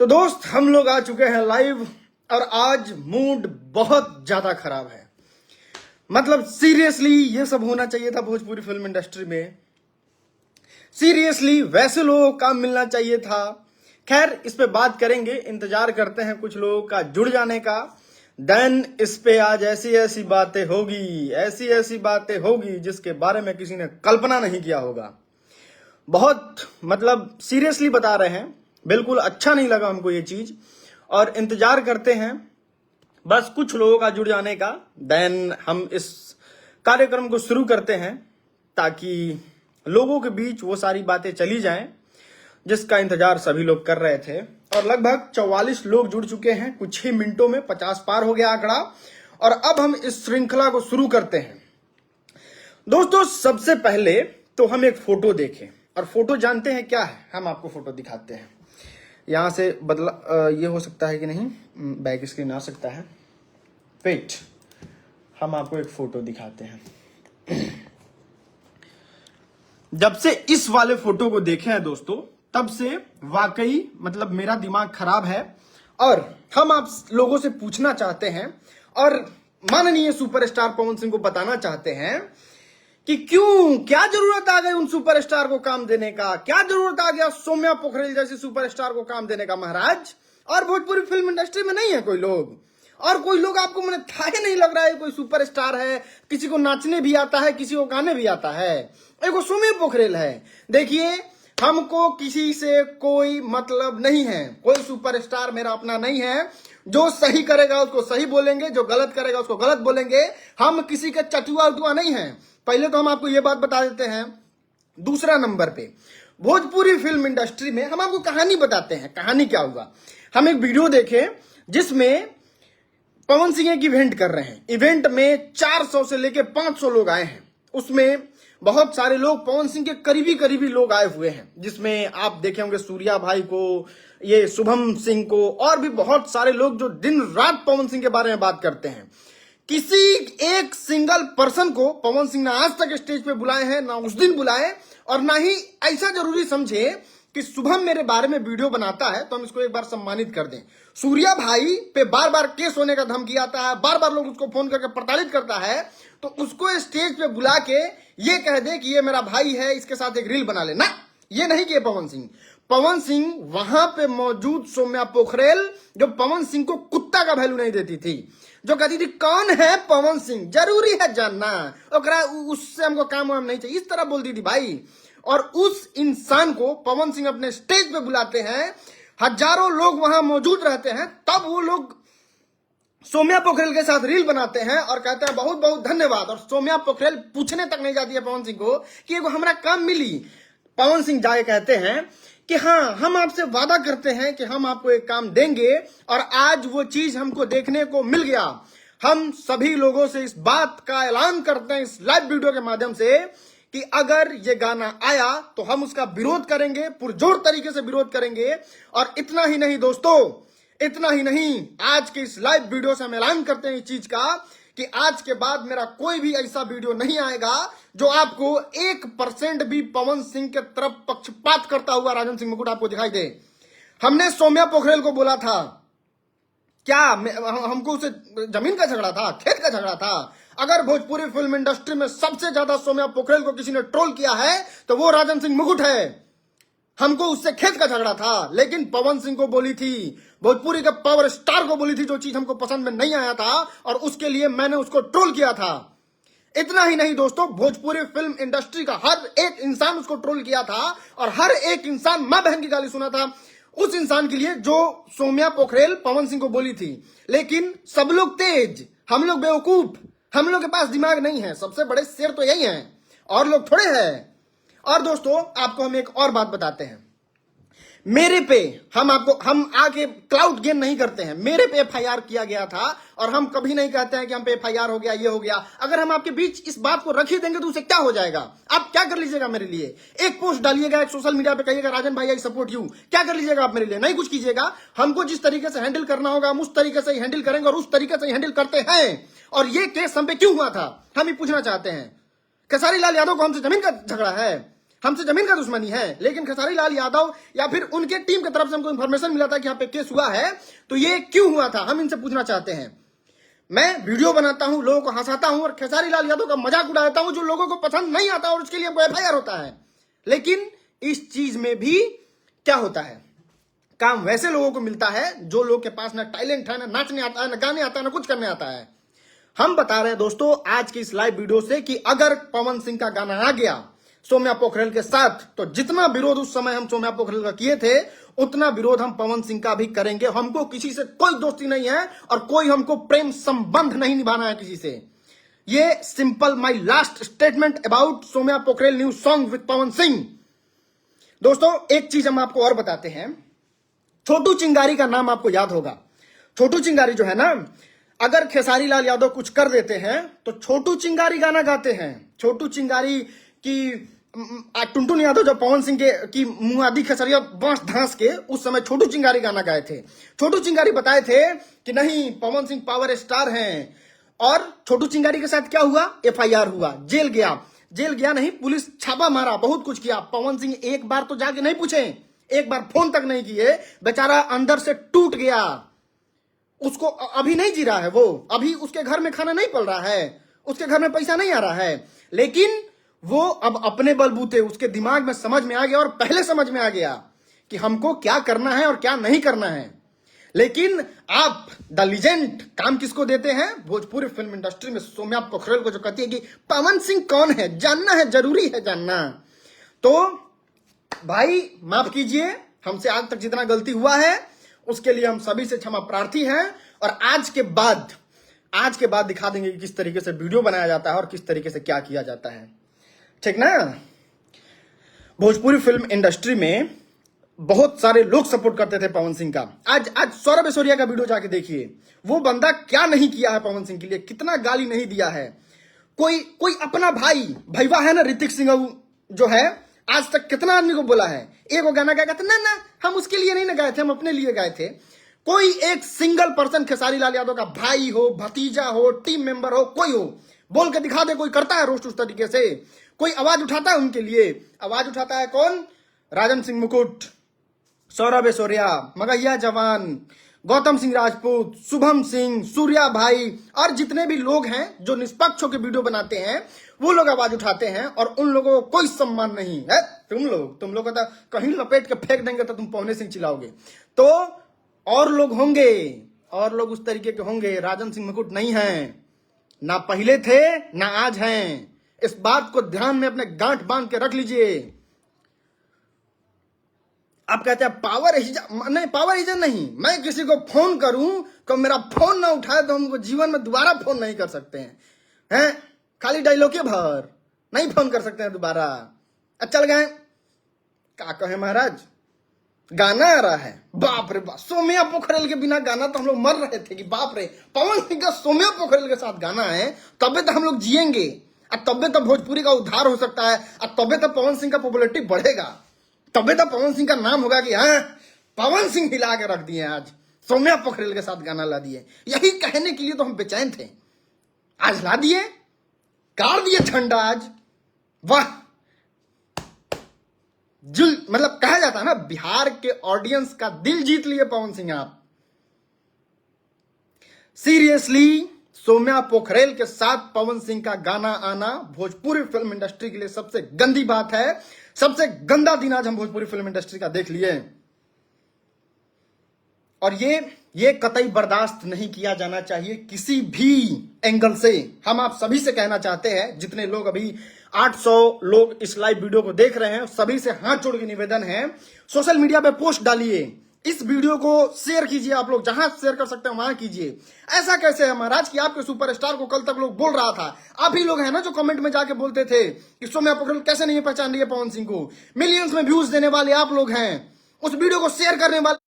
तो दोस्त हम लोग आ चुके हैं लाइव और आज मूड बहुत ज्यादा खराब है। मतलब सीरियसली ये सब होना चाहिए था भोजपुरी फिल्म इंडस्ट्री में। सीरियसली वैसे लोगों को काम मिलना चाहिए था। खैर इस पे बात करेंगे, इंतजार करते हैं कुछ लोगों का जुड़ जाने का। देन इस पे आज ऐसी ऐसी बातें होगी जिसके बारे में किसी ने कल्पना नहीं किया होगा। बहुत मतलब सीरियसली बता रहे हैं, बिल्कुल अच्छा नहीं लगा हमको ये चीज और इंतजार करते हैं बस कुछ लोगों का जुड़ जाने का। देन हम इस कार्यक्रम को शुरू करते हैं ताकि लोगों के बीच वो सारी बातें चली जाएं जिसका इंतजार सभी लोग कर रहे थे। और लगभग 44 लोग जुड़ चुके हैं कुछ ही मिनटों में, 50 पार हो गया आंकड़ा। और अब हम इस श्रृंखला को शुरू करते हैं। दोस्तों सबसे पहले तो हम एक फोटो देखें और फोटो जानते हैं क्या है, हम आपको फोटो दिखाते हैं। यहां से बदला ये हो सकता है कि नहीं, बैक स्क्रीन आ सकता है। वेट, हम आपको एक फोटो दिखाते हैं। जब से इस वाले फोटो को देखे हैं दोस्तों, तब से वाकई मतलब मेरा दिमाग खराब है और हम आप लोगों से पूछना चाहते हैं और माननीय सुपरस्टार पवन सिंह को बताना चाहते हैं कि क्यों, क्या जरूरत आ गई उन सुपरस्टार को काम देने का, क्या जरूरत आ गया सौम्या पोखरेल जैसे सुपरस्टार को काम देने का महाराज। और भोजपुरी फिल्म इंडस्ट्री में नहीं है कोई लोग, और कोई लोग आपको मैंने था ही नहीं लग रहा है कोई सुपरस्टार है। किसी को नाचने भी आता है, किसी को गाने भी आता है, एक सौम्या पोखरेल है। देखिए हमको किसी से कोई मतलब नहीं है, कोई सुपरस्टार मेरा अपना नहीं है। जो सही करेगा उसको सही बोलेंगे, जो गलत करेगा उसको गलत बोलेंगे। हम किसी के चटुआ उटुआ नहीं है। पहले तो हम आपको ये बात बता देते हैं। दूसरा नंबर पे भोजपुरी फिल्म इंडस्ट्री में हम आपको कहानी बताते हैं। कहानी क्या हुआ, हम एक वीडियो देखे जिसमें पवन सिंह एक इवेंट कर रहे हैं। इवेंट में 400 से लेके 500 लोग आए हैं। उसमें बहुत सारे लोग पवन सिंह के करीबी लोग आए हुए हैं, जिसमें आप देखे होंगे सूर्या भाई को, ये शुभम सिंह को, और भी बहुत सारे लोग जो दिन रात पवन सिंह के बारे में बात करते हैं। किसी एक सिंगल पर्सन को पवन सिंह ने आज तक स्टेज पे बुलाए हैं, ना उस दिन बुलाए, और ना ही ऐसा जरूरी समझे कि शुभम मेरे बारे में वीडियो बनाता है तो हम इसको एक बार सम्मानित कर दें। सूर्या भाई पे बार बार केस होने का धमकी आता है, बार बार लोग उसको फोन करके प्रताड़ित करता है, तो उसको स्टेज पे बुला के ये कह दे कि ये मेरा भाई है, इसके साथ एक रील बना लेना। ये नहीं किए पवन सिंह वहां पे मौजूद सौम्या पोखरेल, जो पवन सिंह को कुत्ता का वैल्यू नहीं देती थी, जो कहती थी कौन है पवन सिंह, जरूरी है जानना, उससे हमको काम वाम नहीं चाहिए, इस तरह बोलती थी भाई। और उस इंसान को पवन सिंह अपने स्टेज पे बुलाते हैं, हजारों लोग वहां मौजूद रहते हैं, तब वो लोग सौम्या पोखरेल के साथ रील बनाते हैं और कहते हैं बहुत बहुत धन्यवाद। और सौम्या पोखरेल पूछने तक नहीं जाती है पवन सिंह को कि एगो हमरा काम मिली। पवन सिंह जाके कहते हैं कि हाँ, हम आपसे वादा करते हैं कि हम आपको एक काम देंगे, और आज वो चीज हमको देखने को मिल गया। हम सभी लोगों से इस बात का ऐलान करते हैं इस लाइव वीडियो के माध्यम से कि अगर ये गाना आया तो हम उसका विरोध करेंगे, पुरजोर तरीके से विरोध करेंगे। और इतना ही नहीं दोस्तों, इतना ही नहीं, आज के इस लाइव वीडियो से हम ऐलान करते हैं इस चीज का कि आज के बाद मेरा कोई भी ऐसा वीडियो नहीं आएगा जो आपको 1% भी पवन सिंह के तरफ पक्षपात करता हुआ राजन सिंह मुकुट आपको दिखाई दे। हमने सौम्या पोखरेल को बोला था, क्या हमको उसे जमीन का झगड़ा था, खेत का झगड़ा था? अगर भोजपुरी फिल्म इंडस्ट्री में सबसे ज्यादा सौम्या पोखरेल को किसी ने ट्रोल किया है तो वो राजन सिंह मुकुट है। हमको उससे खेत का झगड़ा था, लेकिन पवन सिंह को बोली थी, भोजपुरी के पावर स्टार को बोली थी जो चीज हमको पसंद में नहीं आया था, और उसके लिए मैंने उसको ट्रोल किया था। इतना ही नहीं दोस्तों, भोजपुरी फिल्म इंडस्ट्री का हर एक इंसान उसको ट्रोल किया था, और हर एक इंसान मां बहन की गाली सुना था उस इंसान के लिए जो सौम्या पोखरेल पवन सिंह को बोली थी। लेकिन सब लोग तेज, हम लोग बेवकूफ, हम लोग के पास दिमाग नहीं है। सबसे बड़े शेर तो यही हैं, और लोग थोड़े हैं। और दोस्तों आपको हम एक और बात बताते हैं, मेरे पे हम आके क्लाउड गेन नहीं करते हैं। मेरे पे एफआईआर किया गया था, और हम कभी नहीं कहते हैं कि हम पे एफआईआर हो गया, ये हो गया। अगर हम आपके बीच इस बात को रख ही देंगे तो उसे क्या हो जाएगा? आप क्या कर लीजिएगा मेरे लिए? एक पोस्ट डालिएगा, एक सोशल मीडिया पे कहिएगा राजन भाई आई सपोर्ट यू, क्या कर लीजिएगा आप मेरे लिए? नहीं कुछ कीजिएगा। हमको जिस तरीके से हैंडल करना होगा हम उस तरीके से ही हैंडल करेंगे, और उस तरीके से ही हैंडल करते हैं। और ये केस हम पे क्यों हुआ था हम ये पूछना चाहते हैं। खेसारी लाल यादव को हमसे जमीन का झगड़ा है, हमसे जमीन का दुश्मनी है, लेकिन खेसारी लाल यादव या फिर उनके टीम की तरफ से हमको इन्फॉर्मेशन मिला था कि यहाँ पे केस हुआ है, तो ये क्यों हुआ था, हम इनसे पूछना चाहते हैं। मैं वीडियो बनाता हूं, लोगों को हंसाता हूं और खेसारी लाल यादव का मजाक उड़ाता हूं, जो लोगों को पसंद नहीं आता और उसके लिए FIR होता है। लेकिन इस चीज में भी क्या होता है, काम वैसे लोगों को मिलता है जो लोग के पास ना टैलेंट है, ना नाचने आता है, ना गाने आता है, ना कुछ करने आता है। हम बता रहे हैं दोस्तों आज की इस लाइव वीडियो से कि अगर पवन सिंह का गाना आ गया सौम्या पोखरेल के साथ, तो जितना विरोध उस समय हम सौम्या पोखरेल का किए थे, उतना विरोध हम पवन सिंह का भी करेंगे। हमको किसी से कोई दोस्ती नहीं है और कोई हमको प्रेम संबंध नहीं निभाना है किसी से। ये simple my last statement about Saumya Pokhrel new song with Pawan Singh. दोस्तों एक चीज हम आपको और बताते हैं, छोटू चिंगारी का नाम आपको याद होगा। छोटू चिंगारी जो है ना, अगर खेसारी लाल यादव कुछ कर देते हैं तो छोटू चिंगारी गाना गाते हैं। छोटू चिंगारी की टुनटुन यादव जब पवन सिंह की मुआदी खेसरिया बांस धांस के उस समय छोटू चिंगारी गाना गाए थे। छोटू चिंगारी बताए थे कि नहीं पवन सिंह पावर स्टार हैं, और छोटू चिंगारी के साथ क्या हुआ, FIR हुआ, जेल गया। जेल गया नहीं, पुलिस छापा मारा, बहुत कुछ किया। पवन सिंह एक बार तो जाके नहीं पूछे, एक बार फोन तक नहीं किए, बेचारा अंदर से टूट गया। उसको अभी नहीं जी रहा है, वो अभी उसके घर में खाना नहीं पल रहा है, उसके घर में पैसा नहीं आ रहा है, लेकिन वो अब अपने बलबूते, उसके दिमाग में समझ में आ गया और पहले समझ में आ गया कि हमको क्या करना है और क्या नहीं करना है। लेकिन आप द लीजेंड काम किसको देते हैं, भोजपुरी फिल्म इंडस्ट्री में सौम्या पोखरेल को, जो कहती है कि पवन सिंह कौन है, जानना है, जरूरी है जानना। तो भाई माफ कीजिए, हमसे आज तक जितना गलती हुआ है उसके लिए हम सभी से क्षमा प्रार्थी हैं, और आज के बाद दिखा देंगे कि किस तरीके से वीडियो बनाया जाता है और किस तरीके से क्या किया जाता है, ठीक ना। भोजपुरी फिल्म इंडस्ट्री में बहुत सारे लोग सपोर्ट करते थे पवन सिंह का। आज सौरभ ऐश्वर्या का वीडियो जाके देखिए, वो बंदा क्या नहीं किया है पवन सिंह के लिए, कितना गाली नहीं दिया है। कोई अपना भैया है ना ऋतिक सिंह जो है, आज तक कितना आदमी को बोला है, एक वो गाना गाया था ना हम उसके लिए नहीं ना गाए थे, हम अपने लिए गाए थे। कोई एक सिंगल पर्सन खेसारी लाल यादव का भाई हो, भतीजा हो, टीम मेंबर हो, कोई हो, बोल के दिखा दे। कोई करता है रोस्ट उस तरीके से, कोई आवाज उठाता है उनके लिए। आवाज उठाता है कौन, राजन सिंह मुकुट, सौरभ ऐश्वर्या, मगहिया जवान, गौतम सिंह राजपूत, शुभम सिंह, सूर्या भाई, और जितने भी लोग हैं जो निष्पक्ष होकर वीडियो बनाते हैं, वो लोग आवाज उठाते हैं और उन लोगों को कोई सम्मान नहीं है। तुम लोग को तो कहीं लपेट के फेंक देंगे तो तुम पवन सिंह चिल्लाओगे। तो और लोग होंगे, और लोग उस तरीके के होंगे, राजन सिंह मुकुट नहीं है, ना पहले थे ना आज हैं। इस बात को ध्यान में अपने गांठ बांध के रख लीजिए। आप कहते हैं पावर हिजन नहीं, मैं किसी को फोन करूं तो मेरा फोन ना उठाए तो हमको जीवन में दोबारा फोन नहीं कर सकते हैं। खाली डायलॉग के भर नहीं फोन कर सकते हैं दोबारा। चल गए, क्या कहे महाराज, गाना आ रहा है, बाप रे बाप, सौम्या पोखरेल के बिना गाना तो हम लोग मर रहे थे कि बाप रे, पवन सिंह का सौम्या पोखरेल के साथ गाना है, तबे तो हम लोग जिएंगे, और तबे तो भोजपुरी का उद्धार हो सकता है, और तबे तो पवन सिंह का पॉपुलैरिटी बढ़ेगा, तबे तो पवन सिंह का नाम होगा कि हाँ पवन सिंह हिला के रख दिए, आज सौम्या पोखरेल के साथ गाना ला दिए। यही कहने के लिए तो हम बेचैन थे, आज ला दिए, गाड़ दिए झंडा आज। वाह, मतलब कहा जाता है ना, बिहार के ऑडियंस का दिल जीत लिए पवन सिंह आप। सीरियसली सौम्या पोखरेल के साथ पवन सिंह का गाना आना भोजपुरी फिल्म इंडस्ट्री के लिए सबसे गंदी बात है। सबसे गंदा दिन आज हम भोजपुरी फिल्म इंडस्ट्री का देख लिए, और ये कतई बर्दाश्त नहीं किया जाना चाहिए किसी भी एंगल से। हम आप सभी से कहना चाहते हैं, जितने लोग अभी 800 लोग इस लाइव वीडियो को देख रहे हैं, सभी से हाथ जोड़ के निवेदन है, सोशल मीडिया पे पोस्ट डालिए, इस वीडियो को शेयर कीजिए, आप लोग जहां शेयर कर सकते हैं वहां कीजिए। ऐसा कैसे है महाराज कि आपके सुपरस्टार को कल तक लोग बोल रहा था, आप ही लोग हैं ना जो कमेंट में जाके बोलते थे कि सौम्या पोखरेल कैसे नहीं पहचान रही है पवन सिंह को, मिलियंस में व्यूज देने वाले आप लोग हैं, उस वीडियो को शेयर करने वाले